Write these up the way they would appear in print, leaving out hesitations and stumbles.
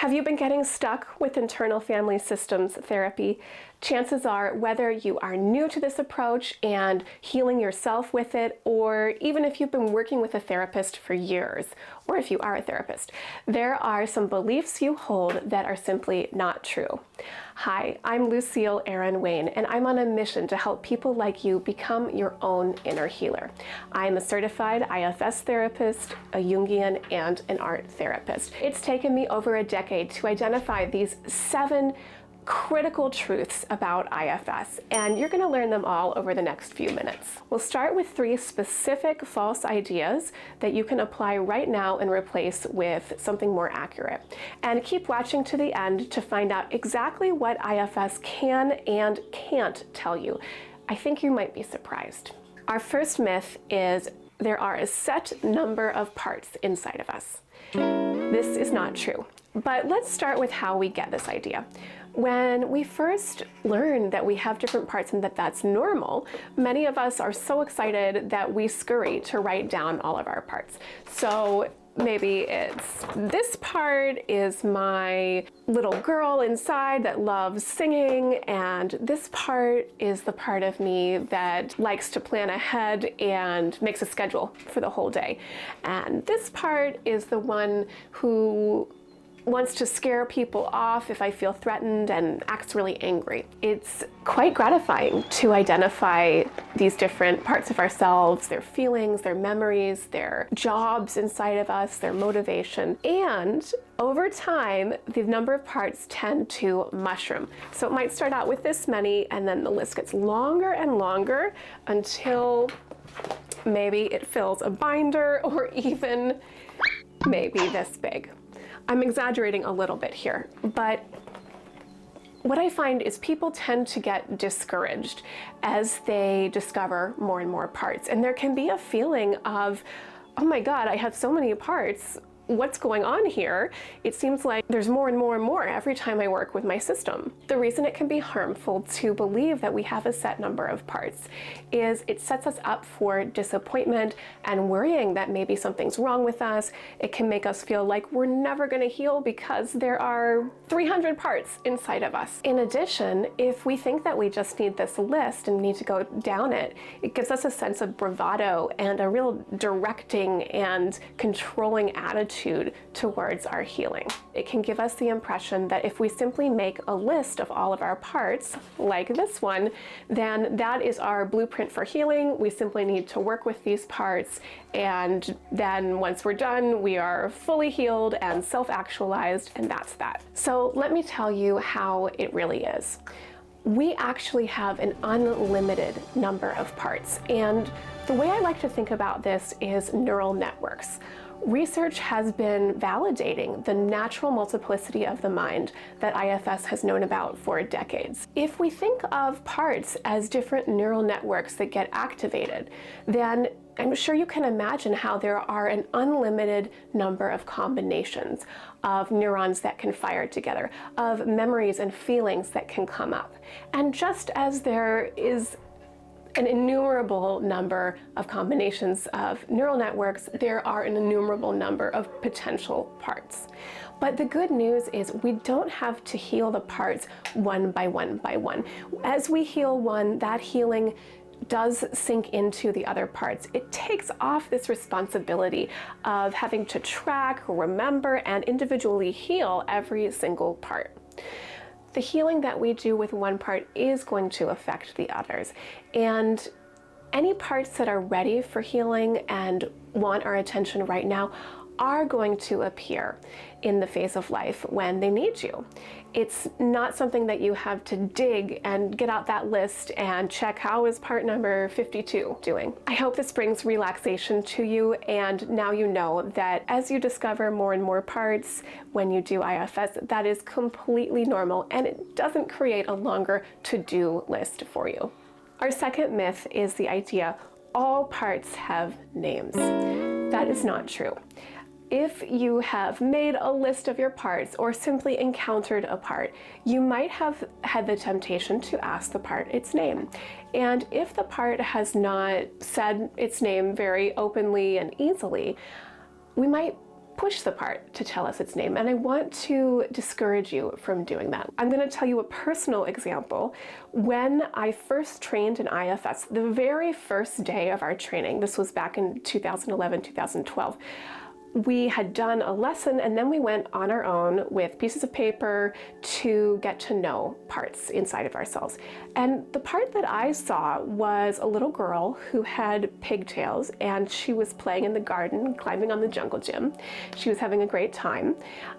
Have you been getting stuck with internal family systems therapy? Chances are, whether you are new to this approach and healing yourself with it, or even if you've been working with a therapist for years, or if you are a therapist, there are some beliefs you hold that are simply not true. Hi, I'm Lucille Aaron Wayne, and I'm on a mission to help people like you become your own inner healer. I'm a certified IFS therapist, a Jungian, and an art therapist. It's taken me over a decade to identify these 7 critical truths about IFS, and you're going to learn them all over the next few minutes. We'll start with 3 specific false ideas that you can apply right now and replace with something more accurate. And keep watching to the end to find out exactly what IFS can and can't tell you. I think you might be surprised. Our first myth is there are a set number of parts inside of us. This is not true. But let's start with how we get this idea. When we first learn that we have different parts and that that's normal, many of us are so excited that we scurry to write down all of our parts. So maybe it's this part is my little girl inside that loves singing, and this part is the part of me that likes to plan ahead and makes a schedule for the whole day. And this part is the one who wants to scare people off if I feel threatened and acts really angry. It's quite gratifying to identify these different parts of ourselves, their feelings, their memories, their jobs inside of us, their motivation. And over time, the number of parts tend to mushroom. So it might start out with this many, and then the list gets longer and longer until maybe it fills a binder, or even maybe this big. I'm exaggerating a little bit here, but what I find is people tend to get discouraged as they discover more and more parts. And there can be a feeling of, oh my God, I have so many parts. What's going on here? It seems like there's more and more and more every time I work with my system. The reason it can be harmful to believe that we have a set number of parts is it sets us up for disappointment and worrying that maybe something's wrong with us. It can make us feel like we're never going to heal because there are 300 parts inside of us. In addition, if we think that we just need this list and need to go down it, it gives us a sense of bravado and a real directing and controlling attitude towards our healing. It can give us the impression that if we simply make a list of all of our parts, like this one, then that is our blueprint for healing. We simply need to work with these parts, and then once we're done, we are fully healed and self-actualized, and that's that. So let me tell you how it really is. We actually have an unlimited number of parts, and the way I like to think about this is neural networks. Research has been validating the natural multiplicity of the mind that IFS has known about for decades. If we think of parts as different neural networks that get activated, then I'm sure you can imagine how there are an unlimited number of combinations of neurons that can fire together, of memories and feelings that can come up. And just as there is an innumerable number of combinations of neural networks, there are an innumerable number of potential parts. But the good news is we don't have to heal the parts one by one by one. As we heal one, that healing does sink into the other parts. It takes off this responsibility of having to track, remember, and individually heal every single part. The healing that we do with one part is going to affect the others. And any parts that are ready for healing and want our attention right now are going to appear in the phase of life when they need you. It's not something that you have to dig and get out that list and check how is part number 52 doing. I hope this brings relaxation to you, and now you know that as you discover more and more parts when you do IFS, that is completely normal and it doesn't create a longer to-do list for you. Our second myth is the idea all parts have names. That is not true. If you have made a list of your parts or simply encountered a part, you might have had the temptation to ask the part its name. And if the part has not said its name very openly and easily, we might push the part to tell us its name, and I want to discourage you from doing that. I'm going to tell you a personal example. When I first trained in IFS, the very first day of our training, this was back in 2011, 2012, we had done a lesson and then we went on our own with pieces of paper to get to know parts inside of ourselves. And the part that I saw was a little girl who had pigtails, and she was playing in the garden, climbing on the jungle gym. She was having a great time.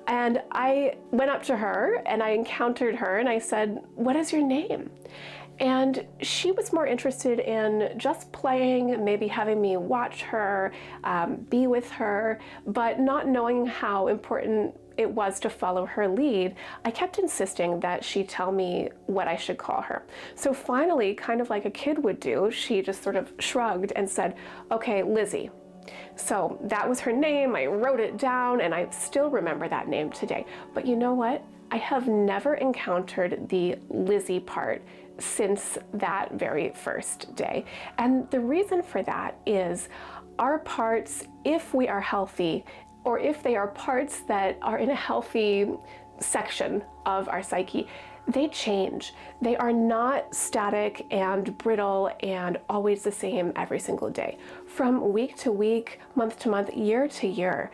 And I went up to her and I encountered her and I said, "What is your name?" And she was more interested in just playing, maybe having me watch her, be with her, but not knowing how important it was to follow her lead. I kept insisting that she tell me what I should call her. So finally, kind of like a kid would do, she just sort of shrugged and said, "Okay, Lizzie." So that was her name. I wrote it down and I still remember that name today. But you know what? I have never encountered the Lizzie part since that very first day. And the reason for that is our parts, if we are healthy, or if they are parts that are in a healthy section of our psyche, they change. They are not static and brittle and always the same every single day. From week to week, month to month, year to year,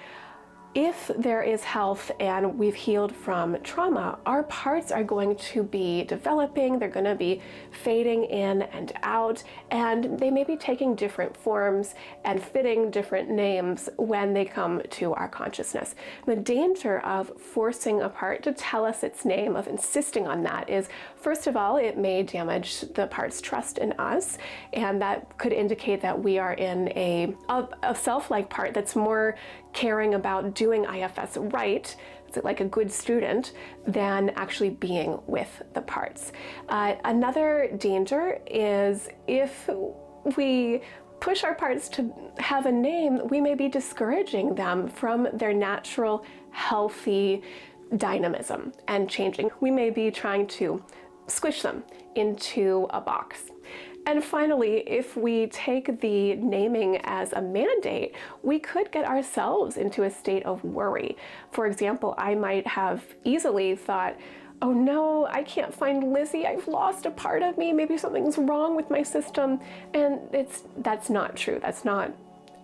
if there is health and we've healed from trauma, our parts are going to be developing, they're going to be fading in and out, and they may be taking different forms and fitting different names when they come to our consciousness. The danger of forcing a part to tell us its name, of insisting on that, is, first of all, it may damage the part's trust in us, and that could indicate that we are in a self-like part that's more caring about doing IFS right, like a good student, than actually being with the parts. Another danger is if we push our parts to have a name, we may be discouraging them from their natural, healthy dynamism and changing. We may be trying to squish them into a box. And finally, if we take the naming as a mandate, we could get ourselves into a state of worry. For example, I might have easily thought, "Oh no, I can't find Lizzie, I've lost a part of me, maybe something's wrong with my system." And that's not true. That's not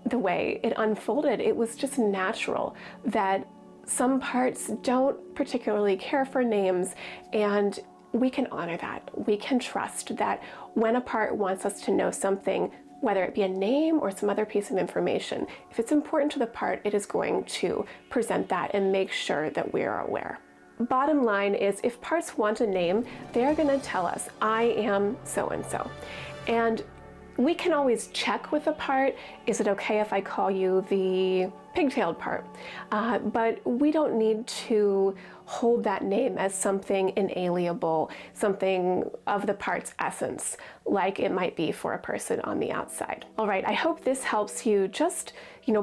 the way it unfolded. It was just natural that some parts don't particularly care for names, and we can honor that. We can trust that when a part wants us to know something, whether it be a name or some other piece of information, if it's important to the part, it is going to present that and make sure that we are aware. Bottom line is, if parts want a name, they're going to tell us, "I am so-and-so." And we can always check with a part, is it okay if I call you the pigtailed part? But we don't need to hold that name as something inalienable, something of the part's essence, like it might be for a person on the outside. All right, I hope this helps you just,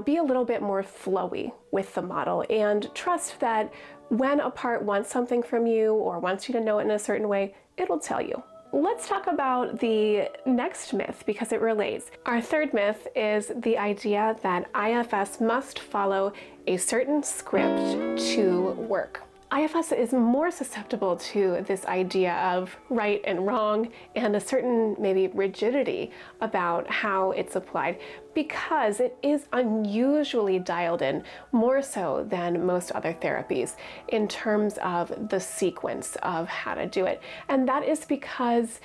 be a little bit more flowy with the model, and trust that when a part wants something from you or wants you to know it in a certain way, it'll tell you. Let's talk about the next myth, because it relates. Our third myth is the idea that IFS must follow a certain script to work. IFS is more susceptible to this idea of right and wrong and a certain maybe rigidity about how it's applied, because it is unusually dialed in, more so than most other therapies, in terms of the sequence of how to do it. And that is because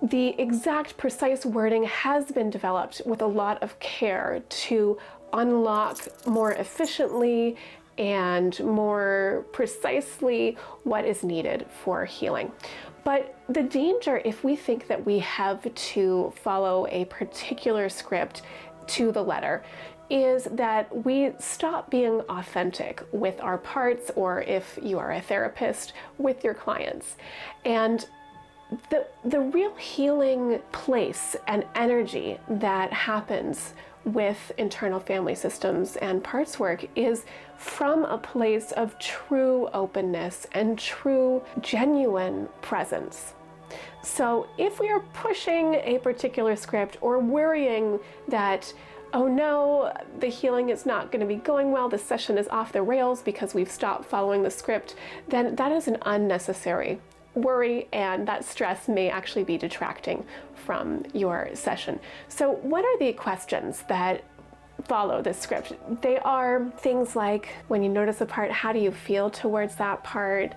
the exact precise wording has been developed with a lot of care to unlock more efficiently and more precisely what is needed for healing. But the danger, if we think that we have to follow a particular script to the letter, is that we stop being authentic with our parts, or if you are a therapist, with your clients. And the real healing place and energy that happens with internal family systems and parts work is from a place of true openness and true genuine presence. So if we are pushing a particular script or worrying that oh no, the healing is not going to be going well, the session is off the rails because we've stopped following the script, then that is an unnecessary worry, and that stress may actually be detracting from your session. So what are the questions that follow this script? They are things like, when you notice a part, how do you feel towards that part?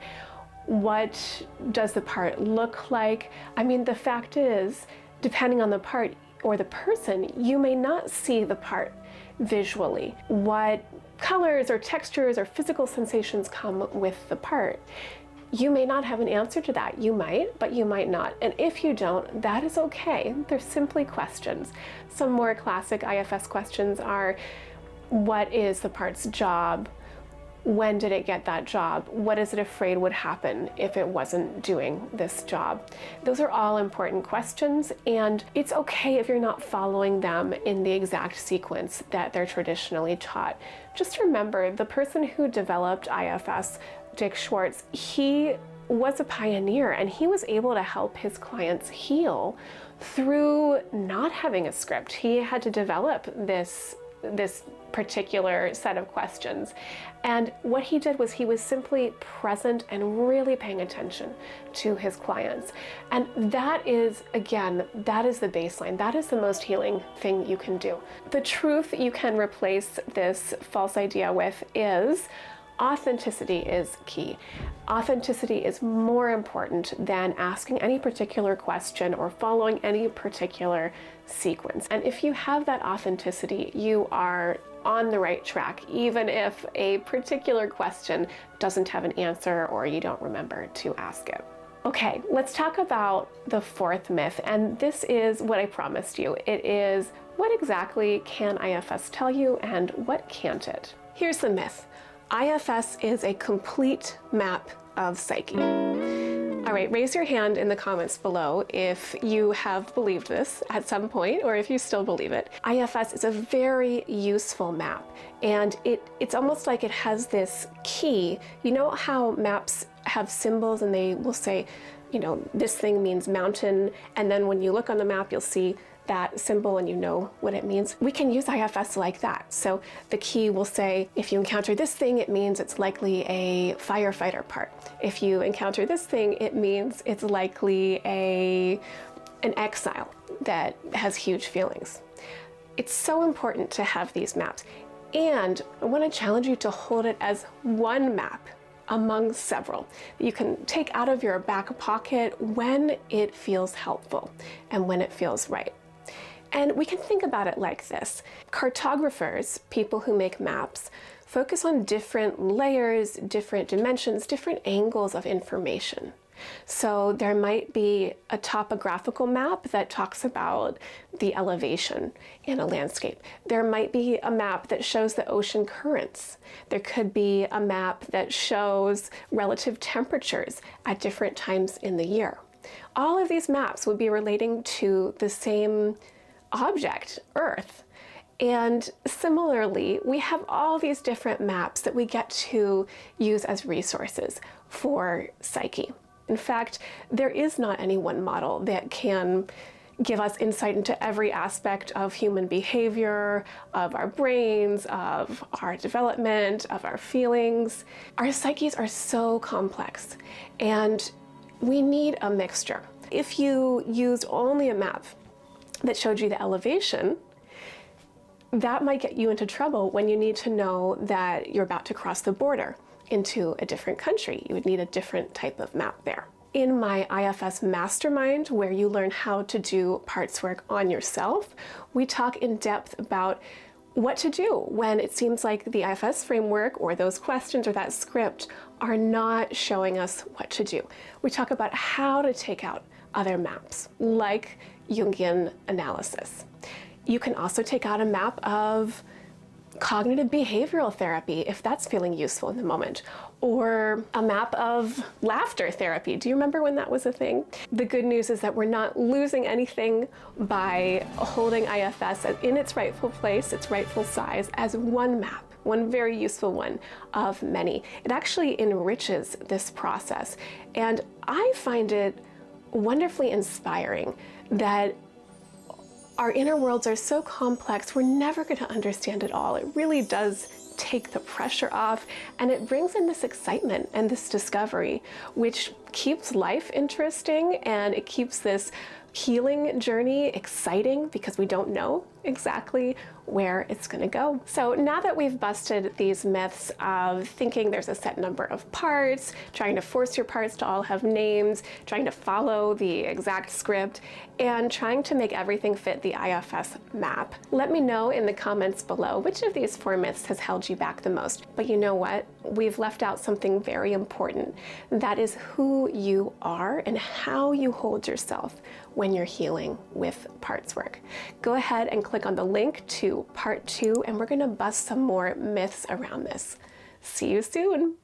What does the part look like? I mean, the fact is, depending on the part or the person, you may not see the part visually. What colors or textures or physical sensations come with the part? You may not have an answer to that. You might, but you might not. And if you don't, that is okay. They're simply questions. Some more classic IFS questions are, what is the part's job? When did it get that job? What is it afraid would happen if it wasn't doing this job? Those are all important questions, and it's okay if you're not following them in the exact sequence that they're traditionally taught. Just remember, the person who developed IFS, Dick Schwartz, he was a pioneer, and he was able to help his clients heal through not having a script. He had to develop this particular set of questions. And what he did was he was simply present and really paying attention to his clients. And that is, again, that is the baseline. That is the most healing thing you can do. The truth you can replace this false idea with is authenticity is key. Authenticity is more important than asking any particular question or following any particular sequence. And if you have that authenticity, you are on the right track, even if a particular question doesn't have an answer or you don't remember to ask it. Okay, let's talk about the fourth myth, and this is what I promised you. It is, what exactly can IFS tell you and what can't it? Here's the myth. IFS is a complete map of psyche. All right, raise your hand in the comments below if you have believed this at some point or if you still believe it. IFS is a very useful map, and it's almost like it has this key. You know how maps have symbols and they will say, you know, this thing means mountain, and then when you look on the map, you'll see that symbol and you know what it means. We can use IFS like that. So the key will say, if you encounter this thing, it means it's likely a firefighter part. If you encounter this thing, it means it's likely an exile that has huge feelings. It's so important to have these maps. And I want to challenge you to hold it as one map among several that you can take out of your back pocket when it feels helpful and when it feels right. And we can think about it like this. Cartographers, people who make maps, focus on different layers, different dimensions, different angles of information. So there might be a topographical map that talks about the elevation in a landscape. There might be a map that shows the ocean currents. There could be a map that shows relative temperatures at different times in the year. All of these maps would be relating to the same object, Earth. And similarly, we have all these different maps that we get to use as resources for psyche. In fact, there is not any one model that can give us insight into every aspect of human behavior, of our brains, of our development, of our feelings. Our psyches are so complex, and we need a mixture. If you used only a map that showed you the elevation, that might get you into trouble when you need to know that you're about to cross the border into a different country. You would need a different type of map there. In my IFS Mastermind, where you learn how to do parts work on yourself, we talk in depth about what to do when it seems like the IFS framework or those questions or that script are not showing us what to do. We talk about how to take out other maps, like Jungian analysis. You can also take out a map of cognitive behavioral therapy if that's feeling useful in the moment, or a map of laughter therapy. Do you remember when that was a thing? The good news is that we're not losing anything by holding IFS in its rightful place, its rightful size, as one map, one very useful one of many. It actually enriches this process, and I find it wonderfully inspiring that Our inner worlds are so complex, we're never going to understand it all. It really does take the pressure off, and it brings in this excitement and this discovery, which keeps life interesting, and it keeps this healing journey exciting because we don't know exactly where it's going to go. So now that we've busted these myths of thinking there's a set number of parts, trying to force your parts to all have names, trying to follow the exact script, and trying to make everything fit the IFS map, let me know in the comments below which of these 4 myths has held you back the most. But you know what? We've left out something very important. That is who you are and how you hold yourself when you're healing with parts work. Go ahead and click on the link to part 2, and we're going to bust some more myths around this. See you soon.